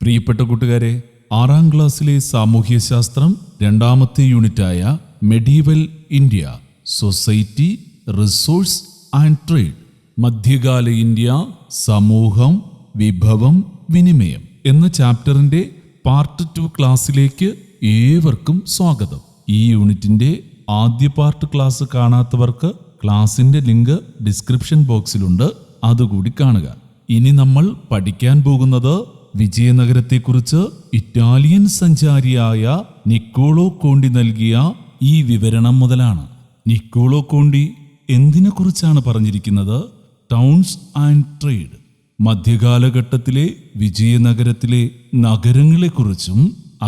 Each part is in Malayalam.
പ്രിയപ്പെട്ട കൂട്ടുകാരെ, 6ാം ക്ലാസ്സിലെ സാമൂഹ്യശാസ്ത്രം 2ാമത്തെ യൂണിറ്റായ medieval India, society, resource and trade, മധ്യകാല ഇന്ത്യ, സമൂഹം, വിഭവം, വിനിമയം എന്ന ചാപ്റ്ററിന്റെ പാർട്ട് 2 ക്ലാസ്സിലേക്ക് ഏവർക്കും സ്വാഗതം. ഈ യൂണിറ്റിന്റെ ആദ്യ പാർട്ട് ക്ലാസ് കാണാത്തവർക്ക് ക്ലാസിന്റെ ലിങ്ക് ഡിസ്ക്രിപ്ഷൻ ബോക്സിലുണ്ട്, അതുകൂടി കാണുക. ഇനി നമ്മൾ പഠിക്കാൻ പോകുന്നത് വിജയനഗരത്തെക്കുറിച്ച് ഇറ്റാലിയൻ സഞ്ചാരിയായ നിക്കോളോ കോണ്ടി നൽകിയ ഈ വിവരണം മുതലാണ്. നിക്കോളോ കോണ്ടി എന്തിനെക്കുറിച്ചാണ് പറഞ്ഞിരിക്കുന്നത്? ടൗൺസ് ആൻഡ് ട്രേഡ്, മധ്യകാലഘട്ടത്തിലെ വിജയനഗരത്തിലെ നഗരങ്ങളെക്കുറിച്ചും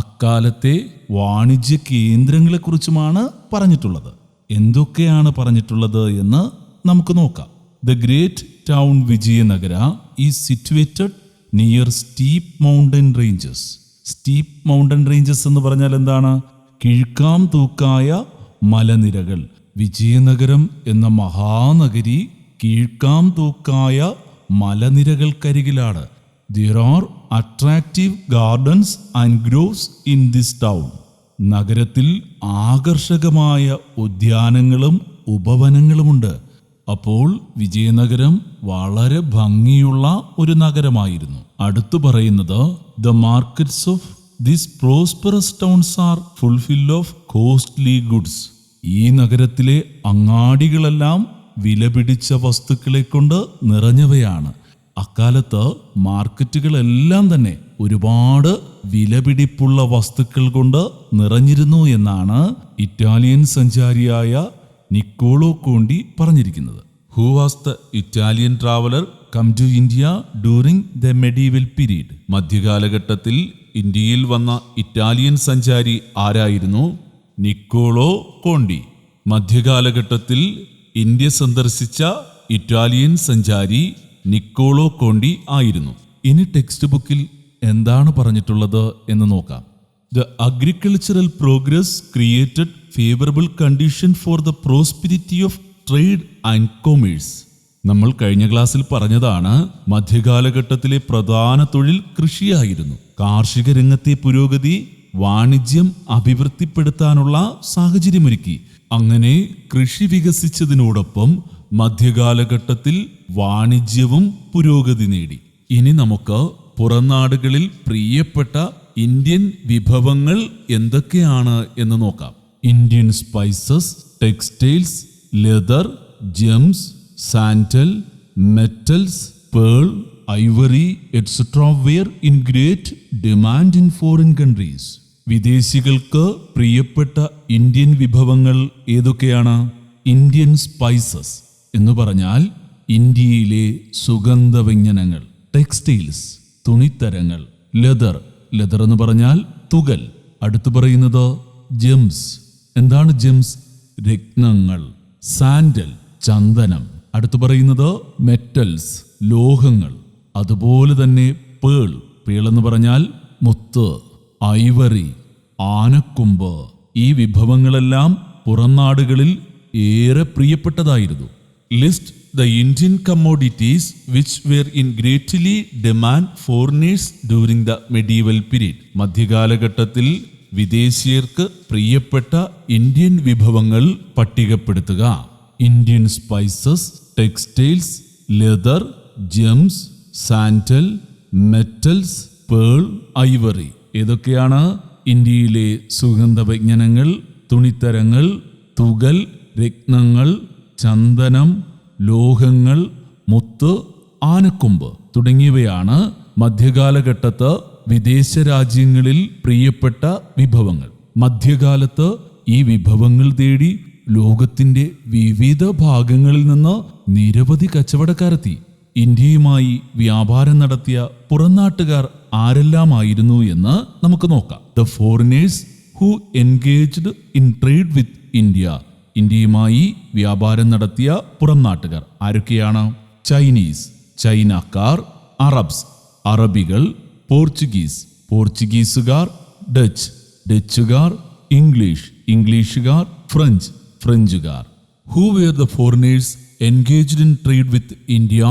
അക്കാലത്തെ വാണിജ്യ കേന്ദ്രങ്ങളെക്കുറിച്ചുമാണ് പറഞ്ഞിട്ടുള്ളത്. എന്തൊക്കെയാണ് പറഞ്ഞിട്ടുള്ളത് എന്ന് നമുക്ക് നോക്കാം. The great town Vijayanagara is situated near steep mountain ranges. Steep mountain ranges എന്ന് പറഞ്ഞാൽ എന്താണ്? കിഴുക്കാം തൂക്കായ മലനിരകൾ. വിജയനഗരം എന്ന Mahanagari കിഴുക്കാം തൂക്കായ മലനിരകൾക്കരികിലാണ്. There are attractive gardens and groves in this town. നഗരത്തിൽ ആകർഷകമായ ഉദ്യാനങ്ങളും ഉപവനങ്ങളുമുണ്ട്. അപ്പോൾ വിജയനഗരം വളരെ ഭംഗിയുള്ള ഒരു നഗരമായിരുന്നു. അടുത്തു പറയുന്നത്, the markets of this prosperous towns are fulfil of costly goods. ഈ നഗരത്തിലെ അങ്ങാടികളെല്ലാം വിലപിടിച്ച വസ്തുക്കളെ കൊണ്ട് നിറഞ്ഞവയാണ്. അക്കാലത്ത് മാർക്കറ്റുകളെല്ലാം തന്നെ ഒരുപാട് വിലപിടിപ്പുള്ള വസ്തുക്കൾ കൊണ്ട് നിറഞ്ഞിരുന്നു എന്നാണ് ഇറ്റാലിയൻ സഞ്ചാരിയായ നിക്കോളോ കോണ്ടി പറഞ്ഞിരിക്കുന്നത്. Who was the Italian traveller come to India during the medieval period. മധ്യകാലഘട്ടത്തിൽ ഇന്ത്യയിൽ വന്ന ഇറ്റാലിയൻ സഞ്ചാരി ആരായിരുന്നു? Niccolo Conti. മധ്യകാലഘട്ടത്തിൽ ഇന്ത്യ സന്ദർശിച്ച ഇറ്റാലിയൻ സഞ്ചാരി നിക്കോളോ കോണ്ടി ആയിരുന്നു. ഇനി ടെക്സ്റ്റ് ബുക്കിൽ എന്താണ് പറഞ്ഞിട്ടുള്ളത് എന്ന് നോക്കാം. The agricultural progress created favorable condition for the prosperity of trade and commerce. നമ്മൾ കഴിഞ്ഞ ക്ലാസ്സിൽ പറഞ്ഞതാണ്, മധ്യകാലഘട്ടത്തിലെ പ്രധാന തൊഴിൽ കൃഷിയായിരുന്നു. കാർഷിക രംഗത്തെ പുരോഗതി വാണിജ്യം അഭിവൃദ്ധിപ്പെടുത്താനുള്ള സാഹചര്യമൊരുക്കി. അങ്ങനെ കൃഷി വികസിച്ചതിനോടൊപ്പം മധ്യകാലഘട്ടത്തിൽ വാണിജ്യവും പുരോഗതി നേടി. ഇനി നമുക്ക് പുറംനാടുകളിൽ പ്രിയപ്പെട്ട ഇന്ത്യൻ വിഭവങ്ങൾ എന്തൊക്കെയാണ് എന്ന് നോക്കാം. Indian spices, textiles, leather, gems, sandal, metals, pearl, ivory et cetera were in great demand in foreign countries. വിദേശികൾക്ക് പ്രിയപ്പെട്ട ഇന്ത്യൻ വിഭവങ്ങൾ ഏതൊക്കെയാണ്? ഇന്ത്യൻ സ്പൈസസ് എന്ന് പറഞ്ഞാൽ ഇന്ത്യയിലെ സുഗന്ധവ്യഞ്ജനങ്ങൾ. ടെക്സ്റ്റൈൽസ്, തുണിത്തരങ്ങൾ. ലെതർ എന്ന് പറഞ്ഞാൽ തുകൽ. അടുത്ത് പറയുന്നത് ജെംസ്. എന്താണ് ജെംസ്? രത്നങ്ങൾ. സാൻഡൽ, ചന്ദനം. അടുത്ത് പറയുന്നത് മെറ്റൽസ്, ലോഹങ്ങൾ. അതുപോലെ തന്നെ പേൾ എന്ന് പറഞ്ഞാൽ മുത്ത്. ഐവറി, ആനക്കൊമ്പ്. ഈ വിഭവങ്ങളെല്ലാം പുറംനാടുകളിൽ ഏറെ പ്രിയപ്പെട്ടതായിരുന്നു. List the Indian commodities which were in greatly demand foreigners during the medieval period. മധ്യകാലഘട്ടത്തിൽ വിദേശീയർക്ക് പ്രിയപ്പെട്ട ഇന്ത്യൻ വിഭവങ്ങൾ പട്ടികപ്പെടുത്തുക. Indian spices, textiles, leather, gems, sandal, metals, pearl, ivory. ഏതൊക്കെയാണ്? ഇന്ത്യയിലെ സുഗന്ധവ്യഞ്ജനങ്ങൾ, തുണിത്തരങ്ങൾ, തുകൽ, രത്നങ്ങൾ, ചന്ദനം, ലോഹങ്ങൾ, മുത്ത്, ആനക്കൊമ്പ് തുടങ്ങിയവയാണ് മധ്യകാലഘട്ടത്ത് വിദേശ രാജ്യങ്ങളിൽ പ്രിയപ്പെട്ട വിഭവങ്ങൾ. മധ്യകാലത്ത് ഈ വിഭവങ്ങൾ തേടി ലോകത്തിന്റെ വിവിധ ഭാഗങ്ങളിൽ നിന്ന് നിരവധി കച്ചവടക്കാരെത്തി. ഇന്ത്യയുമായി വ്യാപാരം നടത്തിയ പുറംനാട്ടുകാർ ആരെല്ലാമായിരുന്നു എന്ന് നമുക്ക് നോക്കാം. The foreigners who engaged in trade with India. ഇന്ത്യയുമായി വ്യാപാരം നടത്തിയ പുറം നാട്ടുകാർ ആരൊക്കെയാണ്? ചൈനീസ്, ചൈനക്കാർ. അറബ്സ്, അറബികൾ. പോർച്ചുഗീസ്, പോർച്ചുഗീസുകാർ. ഡച്ച്, ഡച്ചുകാർ. ഇംഗ്ലീഷ്, ഇംഗ്ലീഷുകാർ. ഫ്രഞ്ച്, ഫ്രഞ്ചുകാർ. Who were the foreigners engaged in trade with India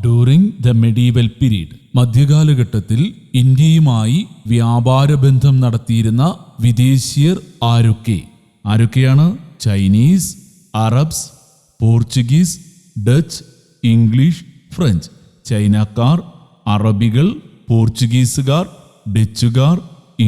during the medieval period. മധ്യകാലഘട്ടത്തിൽ ഇന്ത്യയുമായി വ്യാപാര ബന്ധം നടത്തിയിരുന്ന വിദേശീയർ ആരൊക്കെയാണ്? Chinese, Arabs, Portuguese, Dutch, English, French. ചൈനക്കാർ, അറബികൾ, പോർച്ചുഗീസുകാർ, ഡച്ചുകാർ,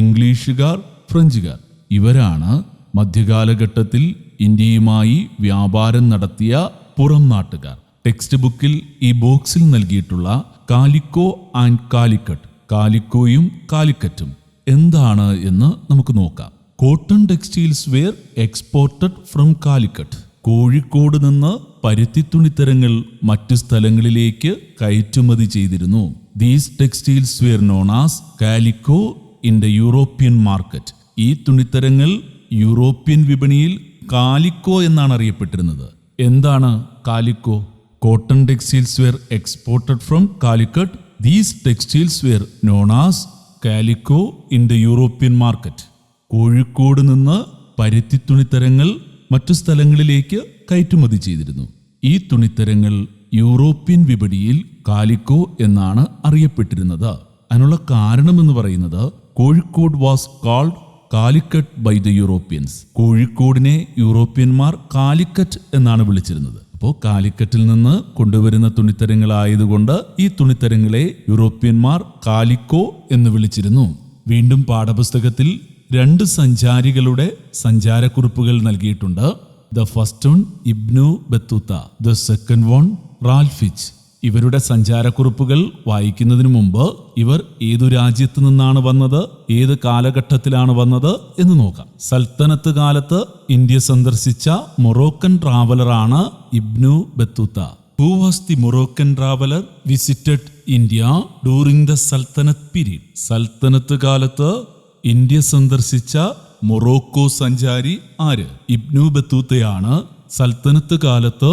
ഇംഗ്ലീഷുകാർ, ഫ്രഞ്ചുകാർ. ഇവരാണ് മധ്യകാലഘട്ടത്തിൽ ഇന്ത്യയുമായി വ്യാപാരം നടത്തിയ പുറം നാട്ടുകാർ. ടെക്സ്റ്റ് ബുക്കിൽ ഈ ബോക്സിൽ നൽകിയിട്ടുള്ള കാലിക്കോ ആൻഡ് കാലിക്കറ്റ്, കാലിക്കോയും കാലിക്കറ്റും എന്താണ് എന്ന് നമുക്ക് നോക്കാം. Cotton textiles were exported from Calicut. Kozhikode നിന്ന് പരുത്തിത്തുണിത്തരങ്ങൾ മറ്റു സ്ഥലങ്ങളിലേക്ക് കയറ്റുമതി ചെയ്തിരുന്നു. These textiles were known as calico in the European market. ഈ തുണിത്തരങ്ങൾ യൂറോപ്യൻ വിപണിയിൽ കാലിക്കോ എന്നാണ് അറിയപ്പെട്ടിരുന്നത്. എന്താണ് calico? Cotton textiles were exported from Calicut. These textiles were known as calico in the European market. Kozhikode നിന്ന് പരുത്തിത്തുണിത്തരങ്ങൾ മറ്റു സ്ഥലങ്ങളിലേക്ക് കയറ്റുമതി ചെയ്തിരുന്നു. ഈ തുണിത്തരങ്ങൾ യൂറോപ്യൻ വിപണിയിൽ കാലിക്കോ എന്നാണ് അറിയപ്പെട്ടിരുന്നത്. അതിനുള്ള കാരണമെന്ന് പറയുന്നത് Kozhikode was called Calicut by the Europeans. കോഴിക്കോടിനെ യൂറോപ്യന്മാർ കാലിക്കറ്റ് എന്നാണ് വിളിച്ചിരുന്നത്. അപ്പോൾ കാലിക്കറ്റിൽ നിന്ന് കൊണ്ടുവരുന്ന തുണിത്തരങ്ങളായതുകൊണ്ട് ഈ തുണിത്തരങ്ങളെ യൂറോപ്യന്മാർ കാലിക്കോ എന്ന് വിളിച്ചിരുന്നു. വീണ്ടും പാഠപുസ്തകത്തിൽ 2 സഞ്ചാരികളുടെ സഞ്ചാരക്കുറിപ്പുകൾ നൽകിയിട്ടുണ്ട്. The first one Ibnu Battuta, the second one റാൽഫിച്ച്. ഇവരുടെ സഞ്ചാരക്കുറിപ്പുകൾ വായിക്കുന്നതിന് മുമ്പ് ഇവർ ഏതു രാജ്യത്ത് നിന്നാണ് വന്നത്, ഏത് കാലഘട്ടത്തിലാണ് വന്നത് എന്ന് നോക്കാം. സൽത്തനത്ത് കാലത്ത് ഇന്ത്യ സന്ദർശിച്ച മൊറോക്കൻ ട്രാവലറാണ് Ibn Battuta. Who was the Moroccan traveller visited India during the sultanate period. സൽത്തനത്ത് കാലത്ത് ഇന്ത്യ സന്ദർശിച്ച മൊറോക്കോ സഞ്ചാരി ആര്? ഇബ്നു ബത്തൂത്തയാണ് സൽത്തനത്ത് കാലത്ത്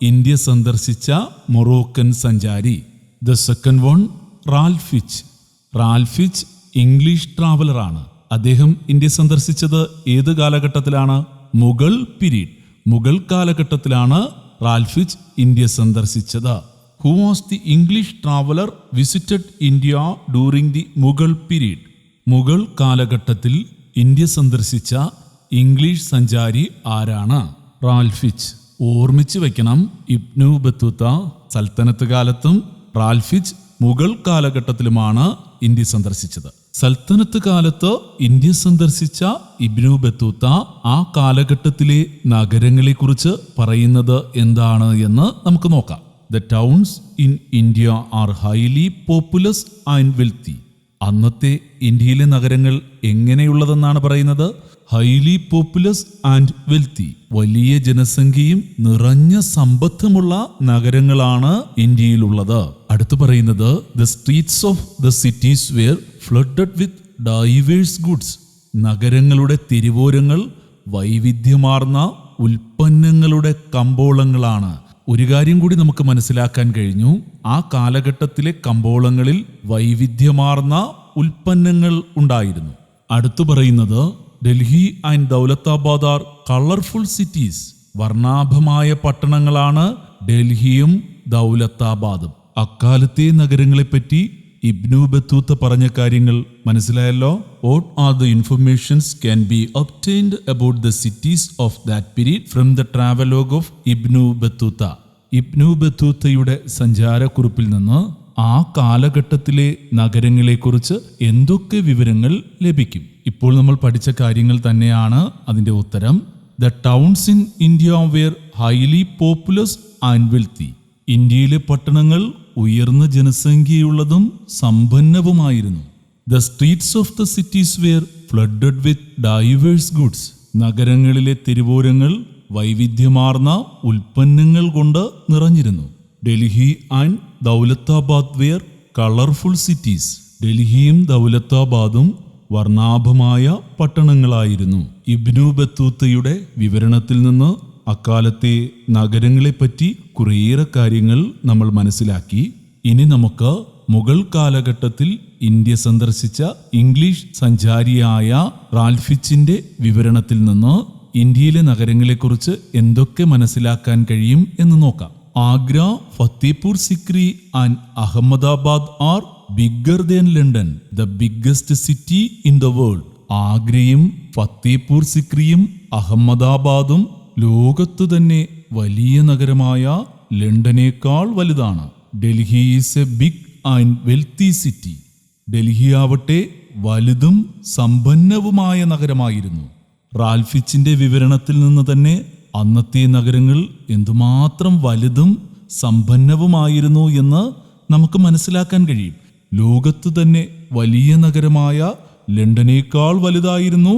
ഇന്ത്യ സന്ദർശിച്ച മൊറോക്കൻ സഞ്ചാരി. The second one Ralph Fitch. Ralph Fitch English ട്രാവലറാണ്. അദ്ദേഹം ഇന്ത്യ സന്ദർശിച്ചത് ഏത് കാലഘട്ടത്തിലാണ്? മുഗൾ പീരീഡ്. മുഗൾ കാലഘട്ടത്തിലാണ് റാൽഫിച്ച് ഇന്ത്യ സന്ദർശിച്ചത്. Who was the English traveller visited India during the Mughal period. Mughal കാലഘട്ടത്തിൽ ഇന്ത്യ സന്ദർശിച്ച ഇംഗ്ലീഷ് സഞ്ചാരി ആരാണ്? റാൽഫിച്ച്. ഓർമ്മിച്ച് വെക്കണം, ഇബ്നു ബത്തൂത്ത സൽത്തനത്ത് കാലത്തും റാൽഫിച്ച് മുഗൾ കാലഘട്ടത്തിലുമാണ് ഇന്ത്യ സന്ദർശിച്ചത്. സൽത്തനത്ത് കാലത്ത് ഇന്ത്യ സന്ദർശിച്ച ഇബ്നു ബത്തൂത്ത ആ കാലഘട്ടത്തിലെ നഗരങ്ങളെ കുറിച്ച് പറയുന്നത് എന്താണ് എന്ന് നമുക്ക് നോക്കാം. The towns in India are highly populous and wealthy. അന്നത്തെ ഇന്ത്യയിലെ നഗരങ്ങൾ എങ്ങനെയുള്ളതെന്നാണ് പറയുന്നത്? Highly populous and wealthy. വലിയ ജനസംഖ്യയും നിറഞ്ഞ സമ്പത്തുമുള്ള നഗരങ്ങളാണ് ഇന്ത്യയിലുള്ളത്. അടുത്ത് പറയുന്നത് the streets of the cities were flooded with diverse goods. നഗരങ്ങളുടെ തിരുവോരങ്ങൾ വൈവിധ്യമാർന്ന ഉൽപ്പന്നങ്ങളുടെ കമ്പോളങ്ങളാണ്. ഒരു കാര്യം കൂടി നമുക്ക് മനസ്സിലാക്കാൻ കഴിഞ്ഞു. ആ കാലഘട്ടത്തിലെ കമ്പോളങ്ങളിൽ വൈവിധ്യമാർന്ന ഉൽപ്പന്നങ്ങൾ ഉണ്ടായിരുന്നു. അടുത്തു പറയുന്നത് Delhi and Daulatabad are colourful cities. വർണ്ണാഭമായ പട്ടണങ്ങളാണ് ഡൽഹിയും ദൗലത്താബാദും. അക്കാലത്തെ നഗരങ്ങളെപ്പറ്റി ഇബ്നു ബത്തൂത്ത പറഞ്ഞ കാര്യങ്ങൾ മനസ്സിലായല്ലോ. What are the informations can be obtained about the cities of that period from the travelogue of Ibn Battuta. Ibn ബത്തൂത്തയുടെ സഞ്ചാരക്കുറിപ്പിൽ നിന്ന് ആ കാലഘട്ടത്തിലെ നഗരങ്ങളെക്കുറിച്ച് എന്തൊക്കെ വിവരങ്ങൾ ലഭിക്കും? ഇപ്പോൾ നമ്മൾ പഠിച്ച കാര്യങ്ങൾ തന്നെയാണ് അതിൻ്റെ ഉത്തരം. The towns in India were highly populous and wealthy. ഇന്ത്യയിലെ പട്ടണങ്ങൾ ഉയർന്ന ജനസംഖ്യയുള്ളതും സമ്പന്നവുമായിരുന്നു. The streets of the cities were flooded with diverse goods. നഗരങ്ങളിലെ തെരുവോരങ്ങൾ വൈവിധ്യമാർന്ന ഉൽപ്പന്നങ്ങൾ കൊണ്ട് നിറഞ്ഞിരുന്നു. Delhi and Daulatabad were colourful cities. ഡൽഹിയും ദൗലത്താബാദും വർണ്ണാഭമായ പട്ടണങ്ങളായിരുന്നു. ഇബ്നു ബത്തൂത്തയുടെ വിവരണത്തിൽ നിന്ന് അക്കാലത്തെ നഗരങ്ങളെപ്പറ്റി കുറേയേറെ കാര്യങ്ങൾ നമ്മൾ മനസ്സിലാക്കി. ഇനി നമുക്ക് മുഗൾ കാലഘട്ടത്തിൽ ഇന്ത്യ സന്ദർശിച്ച ഇംഗ്ലീഷ് സഞ്ചാരിയായ റാൽഫിച്ചിന്റെ വിവരണത്തിൽ നിന്ന് ഇന്ത്യയിലെ നഗരങ്ങളെക്കുറിച്ച് എന്തൊക്കെ മനസ്സിലാക്കാൻ കഴിയും എന്ന് നോക്കാം. Agra, Fatehpur Sikri and Ahmedabad are bigger than London, the biggest city in the world. ആഗ്രയും ഫത്തേപൂർ സിക്രിയും അഹമ്മദാബാദും ലോകത്തു തന്നെ വലിയ നഗരമായ ലണ്ടനേക്കാൾ വലുതാണ്. Delhi is a big and wealthy city. Delhi ആവട്ടെ വലുതും സമ്പന്നവുമായ നഗരമായിരുന്നു. റാൽഫിച്ചിന്റെ വിവരണത്തിൽ നിന്ന് തന്നെ അന്നത്തെ നഗരങ്ങൾ എന്തുമാത്രം വലുതും സമ്പന്നവുമായിരുന്നു എന്ന് നമുക്ക് മനസ്സിലാക്കാൻ കഴിയും. ലോകത്ത് തന്നെ വലിയ നഗരമായ ലണ്ടനേക്കാൾ വലുതായിരുന്നു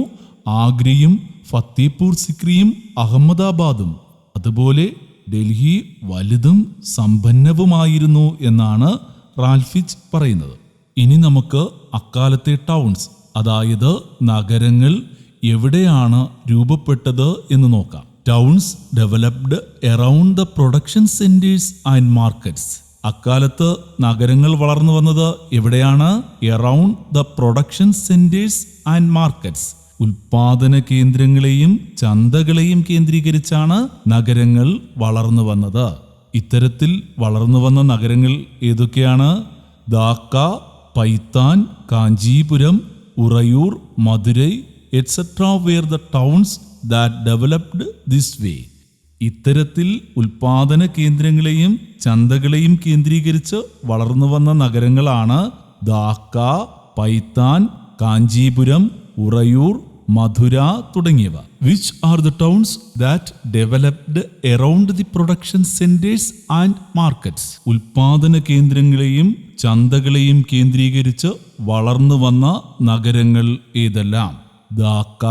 ആഗ്രയും ഫത്തേപൂർ സിക്രിയും അഹമ്മദാബാദും. അതുപോലെ ഡൽഹി വലുതും സമ്പന്നവുമായിരുന്നു എന്നാണ് റാൽഫിച്ച് പറയുന്നത്. ഇനി നമുക്ക് അക്കാലത്തെ ടൗൺസ്, അതായത് നഗരങ്ങൾ എവിടെയാണ് രൂപപ്പെട്ടത് എന്ന് നോക്കാം. Towns developed around the production centres and markets. അക്കാലത്ത് നഗരങ്ങൾ വളർന്നു വന്നത് എവിടെയാണ്? Around the production centres and markets. ഉൽപാദന കേന്ദ്രങ്ങളെയും ചന്തകളെയും കേന്ദ്രീകരിച്ചാണ് നഗരങ്ങൾ വളർന്നു വന്നത്. ഇത്തരത്തിൽ വളർന്നു വന്ന നഗരങ്ങൾ ഏതൊക്കെയാണ്? Dhaka, Paithan, Kanchipuram, Uraiyur, Madurai etcetera were the towns that developed this way. ഇത്തരത്തിൽ ഉൽപാദന കേന്ദ്രങ്ങളെയും ചന്തകളെയും കേന്ദ്രീകരിച്ച് വളർന്നു വന്ന നഗരങ്ങളാണ് ധാക്ക, പൈത്താൻ, കാഞ്ചീപുരം, ഉറയൂർ, മധുര തുടങ്ങിയവ. Which are the towns that developed around the production centres and markets. ഉൽപാദന കേന്ദ്രങ്ങളെയും ചന്തകളെയും കേന്ദ്രീകരിച്ച് വളർന്നു വന്ന നഗരങ്ങൾ ഏതെല്ലാം? ധാക്ക,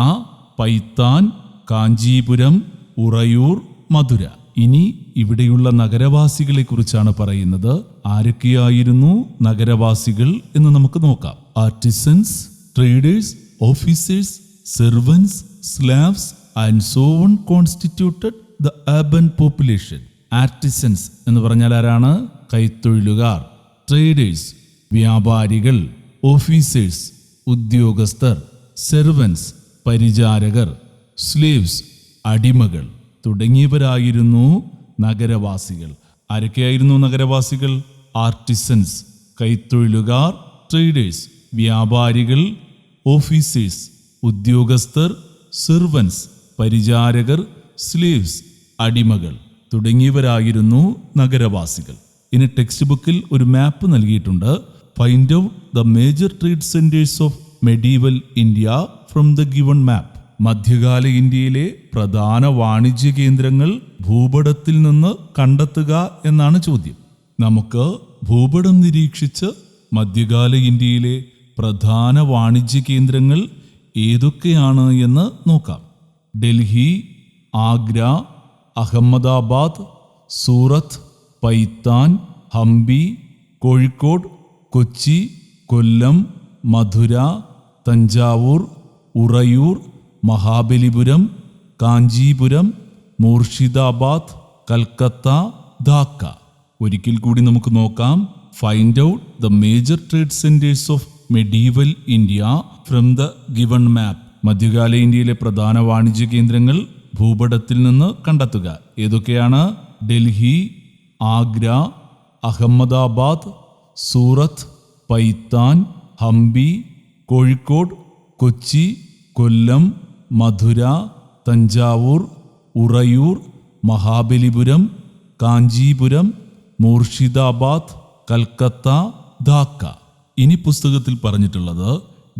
പൈത്താൻ, കാഞ്ചീപുരം, ഉറയൂർ, മധുര. ഇനി ഇവിടെയുള്ള നഗരവാസികളെ കുറിച്ചാണ് പറയുന്നത്. ആരൊക്കെയായിരുന്നു നഗരവാസികൾ എന്ന് നമുക്ക് നോക്കാം. Artisans, traders, officers, servants, slaves and so on constituted the urban population. Artisans എന്ന് പറഞ്ഞാൽ ആരാണ്? കൈത്തൊഴിലുകാർ. ട്രേഡേഴ്സ് വ്യാപാരികൾ. ഓഫീസേഴ്സ് ഉദ്യോഗസ്ഥർ. സെർവൻസ് പരിചാരകർ. സ്ലേവ്സ് അടിമകൾ തുടങ്ങിയവരായിരുന്നു നഗരവാസികൾ. ആരൊക്കെയായിരുന്നു നഗരവാസികൾ? ആർട്ടിസൻസ് കൈത്തൊഴിലുകാർ, ട്രേഡേഴ്സ് വ്യാപാരികൾ, ഓഫീസേഴ്സ് ഉദ്യോഗസ്ഥർ, സെർവൻസ് പരിചാരകർ, സ്ലേവ്സ് അടിമകൾ തുടങ്ങിയവരായിരുന്നു നഗരവാസികൾ. ഇനി ടെക്സ്റ്റ് ബുക്കിൽ ഒരു മാപ്പ് നൽകിയിട്ടുണ്ട്. Find out the major trade centres of medieval India from the given map. മധ്യകാല ഇന്ത്യയിലെ പ്രധാന വാണിജ്യ കേന്ദ്രങ്ങൾ ഭൂപടത്തിൽ നിന്ന് കണ്ടെത്തുക എന്നാണ് ചോദ്യം. നമുക്ക് ഭൂപടം നിരീക്ഷിച്ച് മധ്യകാല ഇന്ത്യയിലെ പ്രധാന വാണിജ്യ കേന്ദ്രങ്ങൾ ഏതൊക്കെയാണ് എന്ന് നോക്കാം. ഡൽഹി, ആഗ്ര, അഹമ്മദാബാദ്, സൂറത്ത്, പൈത്താൻ, ഹംപി, കോഴിക്കോട്, കൊച്ചി, കൊല്ലം, മധുര, തഞ്ചാവൂർ, ഉറയൂർ, മഹാബലിപുരം, കാഞ്ചീപുരം, മൂർഷിദാബാദ്, കൽക്കത്ത, ധാക്ക. ഒരിക്കൽ കൂടി നമുക്ക് നോക്കാം. Find out the major trade centres of medieval India from the given map. മധ്യകാല ഇന്ത്യയിലെ പ്രധാന വാണിജ്യ കേന്ദ്രങ്ങൾ ഭൂപടത്തിൽ നിന്ന് കണ്ടെത്തുക. ഏതൊക്കെയാണ്? ഡൽഹി, ആഗ്ര, അഹമ്മദാബാദ്, സൂറത്ത്, പൈത്താൻ, ഹംപി, കോഴിക്കോട്, കൊച്ചി, കൊല്ലം, മധുര, തഞ്ചാവൂർ, ഉറയൂർ, മഹാബലിപുരം, കാഞ്ചീപുരം, മൂർഷിദാബാദ്, കൽക്കത്ത, ധാക്ക. ഇനി പുസ്തകത്തിൽ പറഞ്ഞിട്ടുള്ളത്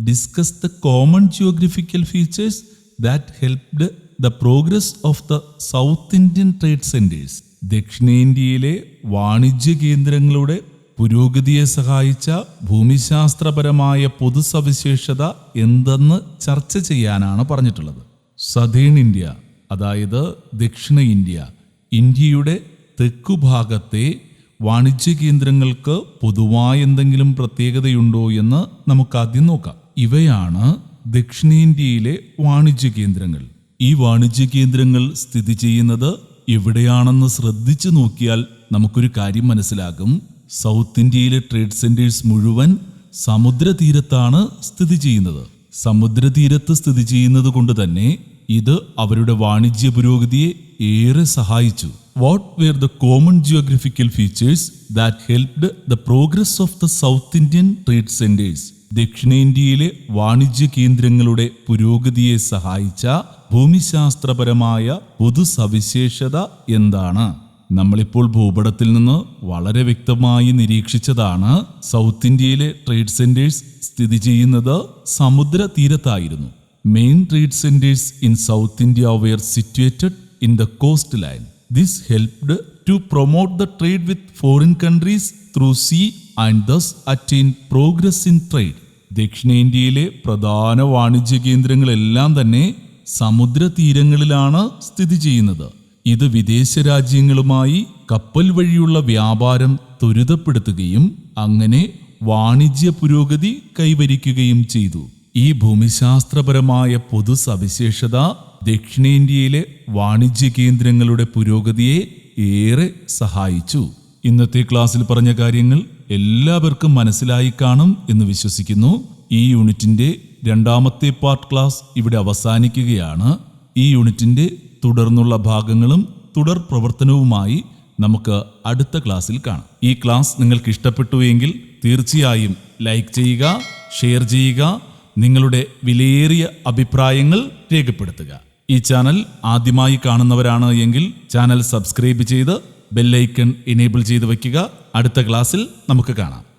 discuss the common geographical features that helped the progress of the south Indian trade centres. ദക്ഷിണേന്ത്യയിലെ വാണിജ്യ കേന്ദ്രങ്ങളുടെ പുരോഗതിയെ സഹായിച്ച ഭൂമിശാസ്ത്രപരമായ പൊതുസവിശേഷത എന്തെന്ന് ചർച്ച ചെയ്യാനാണ് പറഞ്ഞിട്ടുള്ളത്. സതേൺ ഇന്ത്യ, അതായത് ദക്ഷിണ ഇന്ത്യ, ഇന്ത്യയുടെ തെക്കുഭാഗത്തെ വാണിജ്യ കേന്ദ്രങ്ങൾക്ക് പൊതുവായ എന്തെങ്കിലും പ്രത്യേകതയുണ്ടോ എന്ന് നമുക്കാദ്യം നോക്കാം. ഇവയാണ് ദക്ഷിണേന്ത്യയിലെ വാണിജ്യ കേന്ദ്രങ്ങൾ. ഈ വാണിജ്യ കേന്ദ്രങ്ങൾ സ്ഥിതി ചെയ്യുന്നത് എവിടെയാണെന്ന് ശ്രദ്ധിച്ചു നോക്കിയാൽ നമുക്കൊരു കാര്യം മനസ്സിലാകും. സൗത്ത് ഇന്ത്യയിലെ ട്രേഡ് സെന്റേഴ്സ് മുഴുവൻ സമുദ്രതീരത്താണ് സ്ഥിതി ചെയ്യുന്നത്. സമുദ്രതീരത്ത് സ്ഥിതി ചെയ്യുന്നത് കൊണ്ട് തന്നെ ഇത് അവരുടെ വാണിജ്യ പുരോഗതിയെ ഏറെ സഹായിച്ചു. What were the common geographical features that helped the progress of the South Indian trade centers? ദക്ഷിണേന്ത്യയിലെ വാണിജ്യ കേന്ദ്രങ്ങളുടെ പുരോഗതിയെ സഹായിച്ച ഭൂമിശാസ്ത്രപരമായ പൊതുസവിശേഷത എന്താണ്? നമ്മളിപ്പോൾ ഭൂപടത്തിൽ നിന്ന് വളരെ വ്യക്തമായി നിരീക്ഷിച്ചതാണ് സൗത്ത് ഇന്ത്യയിലെ ട്രേഡ് സെന്റേഴ്സ് സ്ഥിതി ചെയ്യുന്നത് സമുദ്ര തീരത്തായിരുന്നു. Main trade centres in south India were situated in the coast line. This helped to promote the trade with foreign countries through sea and thus attain progress in trade. ദക്ഷിണേന്ത്യയിലെ പ്രധാന വാണിജ്യ കേന്ദ്രങ്ങളെല്ലാം തന്നെ സമുദ്ര തീരങ്ങളിലാണ് സ്ഥിതി ചെയ്യുന്നത്. ഇത് വിദേശ രാജ്യങ്ങളുമായി കപ്പൽ വഴിയുള്ള വ്യാപാരം ത്വരിതപ്പെടുത്തുകയും അങ്ങനെ വാണിജ്യ പുരോഗതി കൈവരിക്കുകയും ചെയ്തു. ഈ ഭൂമിശാസ്ത്രപരമായ പൊതു സവിശേഷത ദക്ഷിണേന്ത്യയിലെ വാണിജ്യ കേന്ദ്രങ്ങളുടെ പുരോഗതിയെ ഏറെ സഹായിച്ചു. ഇന്നത്തെ ക്ലാസ്സിൽ പറഞ്ഞ കാര്യങ്ങൾ എല്ലാവർക്കും മനസ്സിലായി കാണും എന്ന് വിശ്വസിക്കുന്നു. ഈ യൂണിറ്റിന്റെ രണ്ടാമത്തെ പാർട്ട് ക്ലാസ് ഇവിടെ അവസാനിക്കുകയാണ്. ഈ യൂണിറ്റിന്റെ തുടർന്നുള്ള ഭാഗങ്ങളും തുടർ പ്രവർത്തനവുമായി നമുക്ക് അടുത്ത ക്ലാസ്സിൽ കാണാം. ഈ ക്ലാസ് നിങ്ങൾക്ക് ഇഷ്ടപ്പെട്ടു എങ്കിൽ തീർച്ചയായും ലൈക്ക് ചെയ്യുക, ഷെയർ ചെയ്യുക, നിങ്ങളുടെ വിലയേറിയ അഭിപ്രായങ്ങൾ രേഖപ്പെടുത്തുക. ഈ ചാനൽ ആദ്യമായി കാണുന്നവരാണ് എങ്കിൽ ചാനൽ സബ്സ്ക്രൈബ് ചെയ്ത് ബെല്ലൈക്കൺ എനേബിൾ ചെയ്ത് വയ്ക്കുക. അടുത്ത ക്ലാസ്സിൽ നമുക്ക് കാണാം.